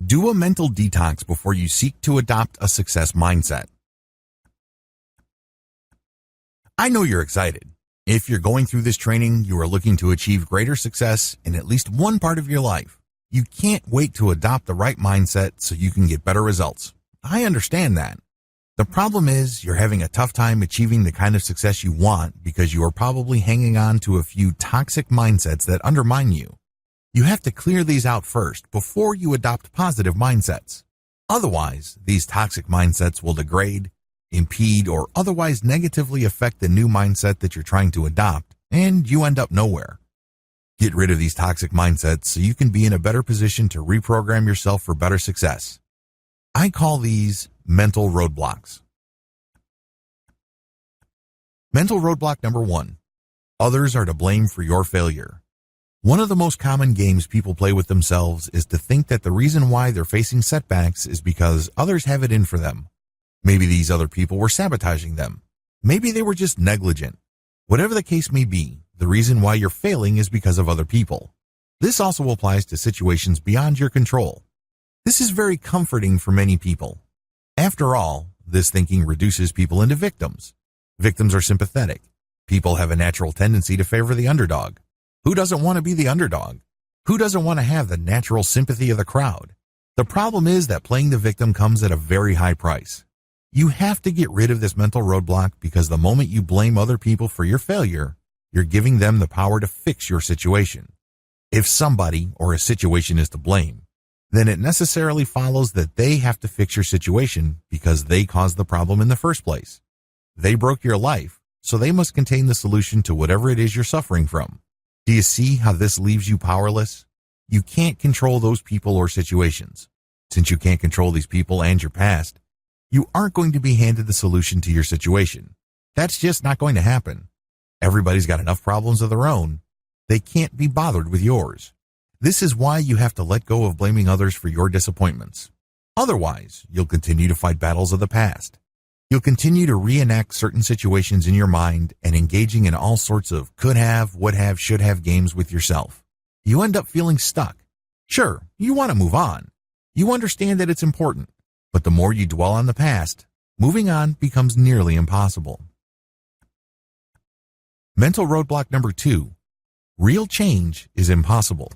Do a mental detox before you seek to adopt a success mindset. I know you're excited. If you're going through this training, you are looking to achieve greater success in at least one part of your life. You can't wait to adopt the right mindset so you can get better results. I understand that. The problem is you're having a tough time achieving the kind of success you want because you are probably hanging on to a few toxic mindsets that undermine you. You have to clear these out first before you adopt positive mindsets. Otherwise, these toxic mindsets will degrade, impede, or otherwise negatively affect the new mindset that you're trying to adopt, and you end up nowhere. Get rid of these toxic mindsets so you can be in a better position to reprogram yourself for better success. I call these mental roadblocks. Mental roadblock number 1. Others are to blame for your failure. One of the most common games people play with themselves is to think that the reason why they're facing setbacks is because others have it in for them. Maybe these other people were sabotaging them. Maybe they were just negligent. Whatever the case may be, the reason why you're failing is because of other people. This also applies to situations beyond your control. This is very comforting for many people. After all, this thinking reduces people into victims. Victims are sympathetic. People have a natural tendency to favor the underdog. Who doesn't want to be the underdog? Who doesn't want to have the natural sympathy of the crowd? The problem is that playing the victim comes at a very high price. You have to get rid of this mental roadblock because the moment you blame other people for your failure, you're giving them the power to fix your situation. If somebody or a situation is to blame, then it necessarily follows that they have to fix your situation because they caused the problem in the first place. They broke your life, so they must contain the solution to whatever it is you're suffering from. Do you see how this leaves you powerless? You can't control those people or situations. Since you can't control these people and your past, you aren't going to be handed the solution to your situation. That's just not going to happen. Everybody's got enough problems of their own. They can't be bothered with yours. This is why you have to let go of blaming others for your disappointments. Otherwise, you'll continue to fight battles of the past. You'll continue to reenact certain situations in your mind and engaging in all sorts of could have, would have, should have games with yourself. You end up feeling stuck. Sure, you want to move on. You understand that it's important, but the more you dwell on the past, moving on becomes nearly impossible. Mental roadblock number 2. Real change is impossible.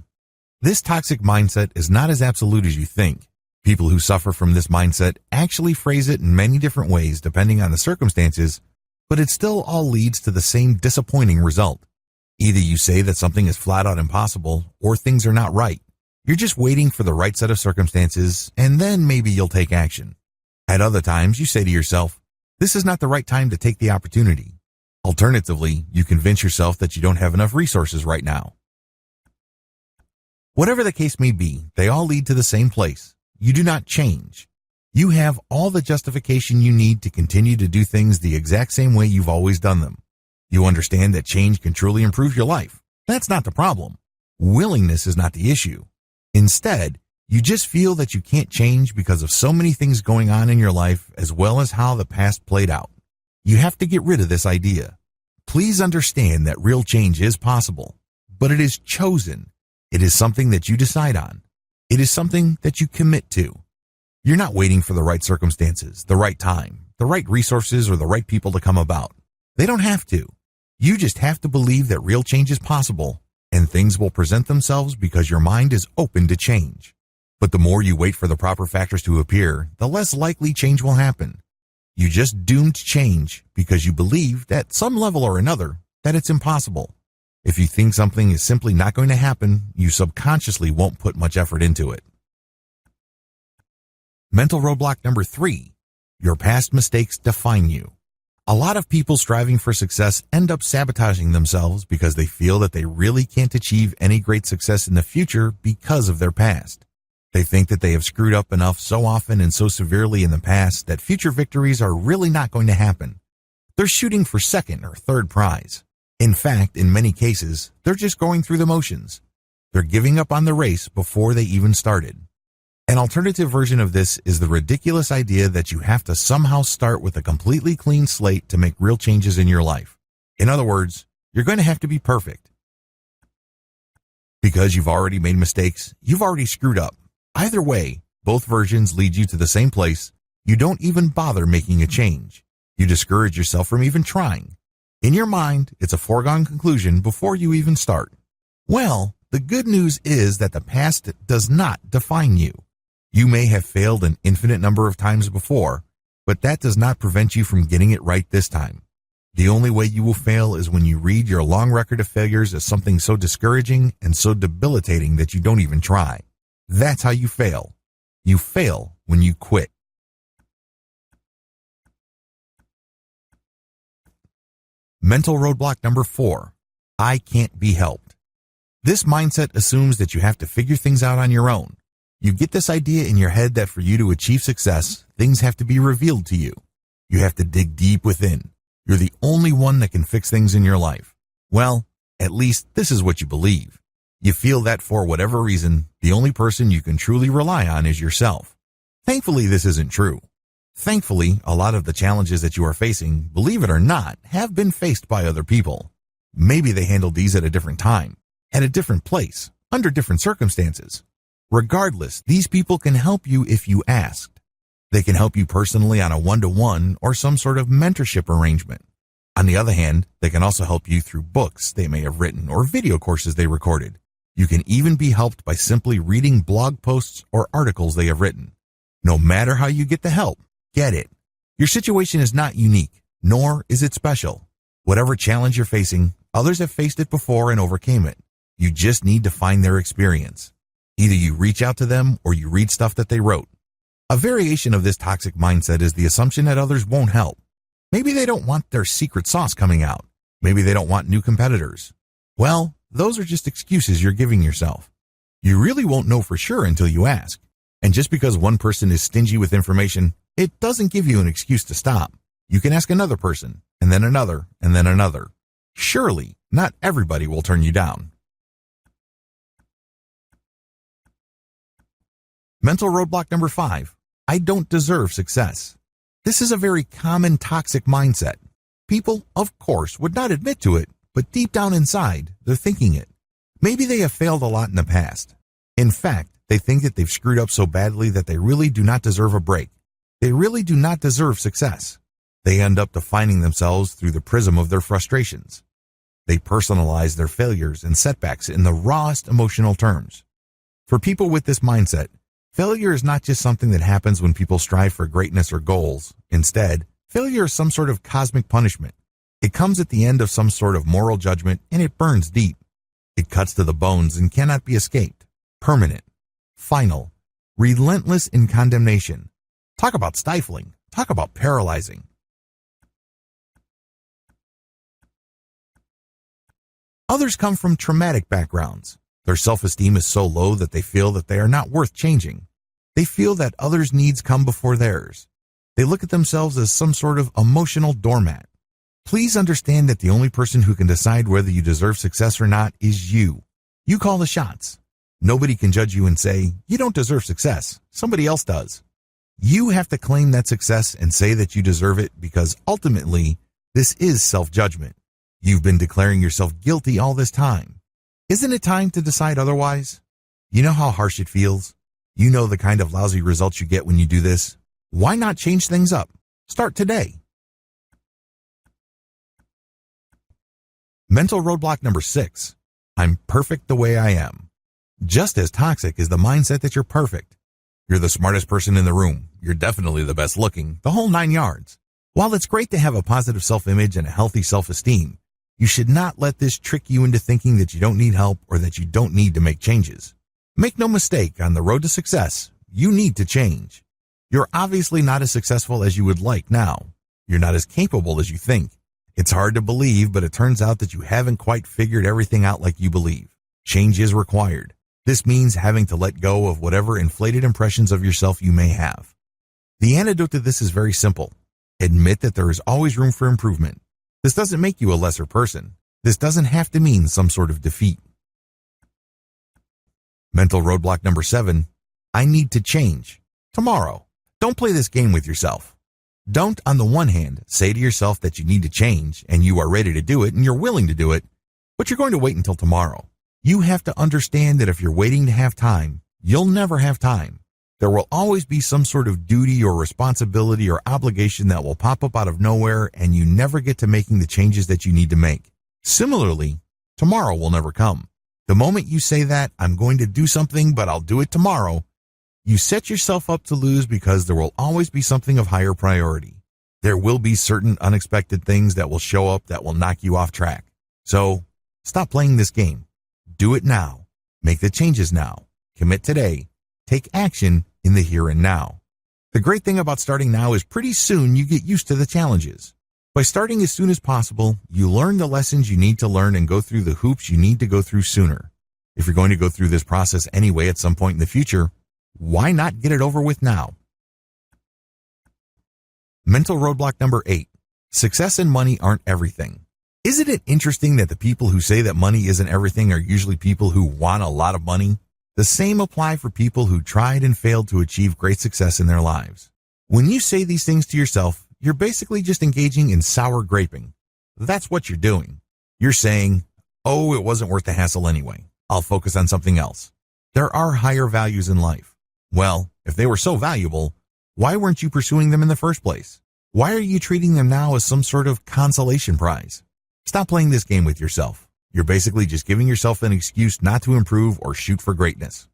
This toxic mindset is not as absolute as you think. People who suffer from this mindset actually phrase it in many different ways depending on the circumstances, but it still all leads to the same disappointing result. Either you say that something is flat out impossible or things are not right. You're just waiting for the right set of circumstances and then maybe you'll take action. At other times, you say to yourself, this is not the right time to take the opportunity. Alternatively, you convince yourself that you don't have enough resources right now. Whatever the case may be, they all lead to the same place. You do not change. You have all the justification you need to continue to do things the exact same way you've always done them. You understand that change can truly improve your life. That's not the problem. Willingness is not the issue. Instead, you just feel that you can't change because of so many things going on in your life as well as how the past played out. You have to get rid of this idea. Please understand that real change is possible, but it is chosen. It is something that you decide on. It is something that you commit to. You're not waiting for the right circumstances, the right time, the right resources, or the right people to come about. They don't have to. You just have to believe that real change is possible, and things will present themselves because your mind is open to change. But the more you wait for the proper factors to appear, the less likely change will happen. You just doomed change because you believe, at some level or another, that it's impossible. If you think something is simply not going to happen, you subconsciously won't put much effort into it. Mental roadblock number 3. Your past mistakes define you. A lot of people striving for success end up sabotaging themselves because they feel that they really can't achieve any great success in the future because of their past. They think that they have screwed up enough so often and so severely in the past that future victories are really not going to happen. They're shooting for second or third prize. In fact, in many cases, they're just going through the motions. They're giving up on the race before they even started. An alternative version of this is the ridiculous idea that you have to somehow start with a completely clean slate to make real changes in your life. In other words, you're going to have to be perfect. Because you've already made mistakes, you've already screwed up. Either way, Both versions lead you to the same place. You don't even bother making a change. You discourage yourself from even trying. In your mind, it's a foregone conclusion before you even start. Well, the good news is that the past does not define you. You may have failed an infinite number of times before, but that does not prevent you from getting it right this time. The only way you will fail is when you read your long record of failures as something so discouraging and so debilitating that you don't even try. That's how you fail. You fail when you quit. Mental roadblock number 4. I can't be helped. This mindset assumes that you have to figure things out on your own. You get this idea in your head that for you to achieve success, things have to be revealed to you. You have to dig deep within. You're the only one that can fix things in your life. Well, at least this is what you believe. You feel that for whatever reason, the only person you can truly rely on is yourself. Thankfully, this isn't true. Thankfully, a lot of the challenges that you are facing, believe it or not, have been faced by other people. Maybe they handled these at a different time, at a different place, under different circumstances. Regardless, these people can help you if you asked. They can help you personally on a one-to-one or some sort of mentorship arrangement. On the other hand, they can also help you through books they may have written or video courses they recorded. You can even be helped by simply reading blog posts or articles they have written. No matter how you get the help, get it. Your situation is not unique, nor is it special. Whatever challenge you're facing, others have faced it before and overcame it. You just need to find their experience. Either you reach out to them or you read stuff that they wrote. A variation of this toxic mindset is the assumption that others won't help. Maybe they don't want their secret sauce coming out. Maybe they don't want new competitors. Well, those are just excuses you're giving yourself. You really won't know for sure until you ask. And just because one person is stingy with information, it doesn't give you an excuse to stop. You can ask another person, and then another, and then another. Surely, not everybody will turn you down. Mental roadblock number 5. I don't deserve success. This is a very common toxic mindset. People, of course, would not admit to it, but deep down inside, they're thinking it. Maybe they have failed a lot in the past. In fact, they think that they've screwed up so badly that they really do not deserve a break. They really do not deserve success. They end up defining themselves through the prism of their frustrations. They personalize their failures and setbacks in the rawest emotional terms. For people with this mindset, failure is not just something that happens when people strive for greatness or goals. Instead, failure is some sort of cosmic punishment. It comes at the end of some sort of moral judgment, and it burns deep. It cuts to the bones and cannot be escaped. Permanent. Final. Relentless in condemnation. Talk about stifling. Talk about paralyzing. Others come from traumatic backgrounds. Their self-esteem is so low that they feel that they are not worth changing. They feel that others' needs come before theirs. They look at themselves as some sort of emotional doormat. Please understand that the only person who can decide whether you deserve success or not is you. You call the shots. Nobody can judge you and say, you don't deserve success. Somebody else does. You have to claim that success and say that you deserve it because ultimately, this is self-judgment. You've been declaring yourself guilty all this time. Isn't it time to decide otherwise? You know how harsh it feels? You know the kind of lousy results you get when you do this? Why not change things up? Start today. Mental roadblock number 6. I'm perfect the way I am. Just as toxic is the mindset that you're perfect. You're the smartest person in the room. You're definitely the best looking, the whole 9 yards. While it's great to have a positive self-image and a healthy self-esteem, you should not let this trick you into thinking that you don't need help or that you don't need to make changes. Make no mistake, on the road to success, you need to change. You're obviously not as successful as you would like now. You're not as capable as you think. It's hard to believe, but it turns out that you haven't quite figured everything out like you believe. Change is required. This means having to let go of whatever inflated impressions of yourself you may have. The antidote to this is very simple. Admit that there is always room for improvement. This doesn't make you a lesser person. This doesn't have to mean some sort of defeat. Mental roadblock number 7. I need to change. Tomorrow. Don't play this game with yourself. Don't, on the one hand, say to yourself that you need to change and you are ready to do it and you're willing to do it, but you're going to wait until tomorrow. You have to understand that if you're waiting to have time, you'll never have time. There will always be some sort of duty or responsibility or obligation that will pop up out of nowhere, and you never get to making the changes that you need to make. Similarly, tomorrow will never come. The moment you say that, I'm going to do something, but I'll do it tomorrow, you set yourself up to lose because there will always be something of higher priority. There will be certain unexpected things that will show up that will knock you off track. So, stop playing this game. Do it now. Make the changes now. Commit today. Take action in the here and now. The great thing about starting now is pretty soon you get used to the challenges. By starting as soon as possible, you learn the lessons you need to learn and go through the hoops you need to go through sooner. If you're going to go through this process anyway at some point in the future, why not get it over with now? Mental roadblock number 8. Success and money aren't everything. Isn't it interesting that the people who say that money isn't everything are usually people who want a lot of money? The same apply for people who tried and failed to achieve great success in their lives. When you say these things to yourself, you're basically just engaging in sour graping. That's what you're doing. You're saying, oh, it wasn't worth the hassle anyway. I'll focus on something else. There are higher values in life. Well, if they were so valuable, why weren't you pursuing them in the first place? Why are you treating them now as some sort of consolation prize? Stop playing this game with yourself. You're basically just giving yourself an excuse not to improve or shoot for greatness.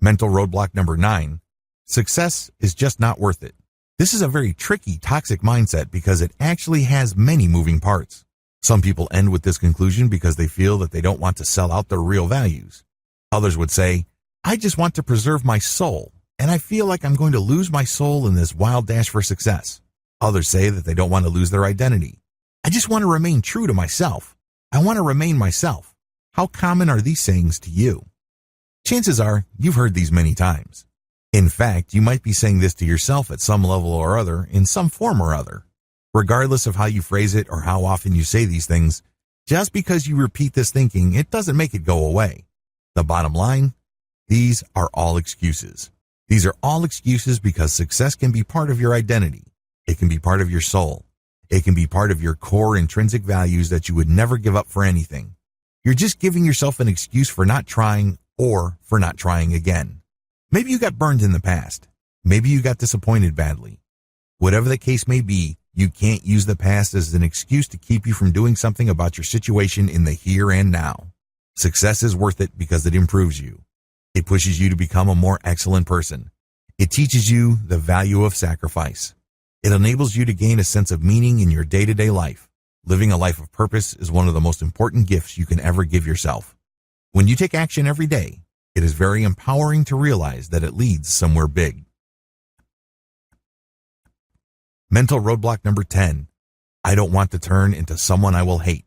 Mental roadblock number 9. Success is just not worth it. This is a very tricky, toxic mindset because it actually has many moving parts. Some people end with this conclusion because they feel that they don't want to sell out their real values. Others would say, I just want to preserve my soul, and I feel like I'm going to lose my soul in this wild dash for success. Others say that they don't want to lose their identity. I just want to remain true to myself. I want to remain myself. How common are these sayings to you? Chances are you've heard these many times. In fact, you might be saying this to yourself at some level or other, in some form or other. Regardless of how you phrase it or how often you say these things, just because you repeat this thinking, it doesn't make it go away. The bottom line, these are all excuses. These are all excuses because success can be part of your identity. It can be part of your soul. It can be part of your core intrinsic values that you would never give up for anything. You're just giving yourself an excuse for not trying or for not trying again. Maybe you got burned in the past. Maybe you got disappointed badly. Whatever the case may be, you can't use the past as an excuse to keep you from doing something about your situation in the here and now. Success is worth it because it improves you. It pushes you to become a more excellent person. It teaches you the value of sacrifice. It enables you to gain a sense of meaning in your day-to-day life. Living a life of purpose is one of the most important gifts you can ever give yourself. When you take action every day, it is very empowering to realize that it leads somewhere big. Mental roadblock number 10. I don't want to turn into someone I will hate.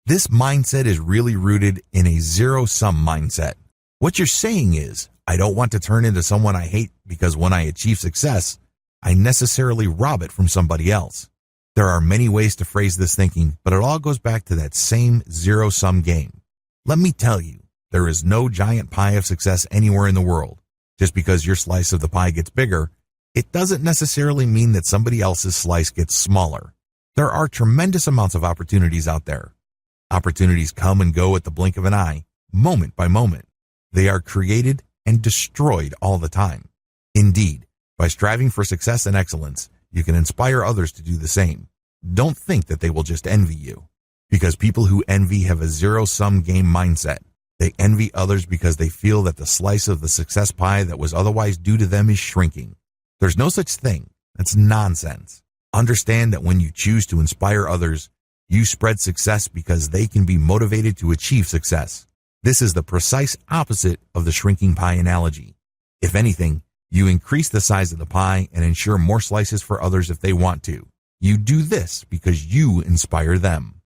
This mindset is really rooted in a zero-sum mindset. What you're saying is, I don't want to turn into someone I hate because when I achieve success, I necessarily rob it from somebody else. There are many ways to phrase this thinking, but it all goes back to that same zero-sum game. Let me tell you, there is no giant pie of success anywhere in the world. Just because your slice of the pie gets bigger, it doesn't necessarily mean that somebody else's slice gets smaller. There are tremendous amounts of opportunities out there. Opportunities come and go at the blink of an eye, moment by moment. They are created and destroyed all the time. Indeed, by striving for success and excellence, you can inspire others to do the same. Don't think that they will just envy you, because people who envy have a zero-sum game mindset. They envy others because they feel that the slice of the success pie that was otherwise due to them is shrinking. There's no such thing. That's nonsense. Understand that when you choose to inspire others, you spread success because they can be motivated to achieve success. This is the precise opposite of the shrinking pie analogy. If anything, you increase the size of the pie and ensure more slices for others if they want to. You do this because you inspire them.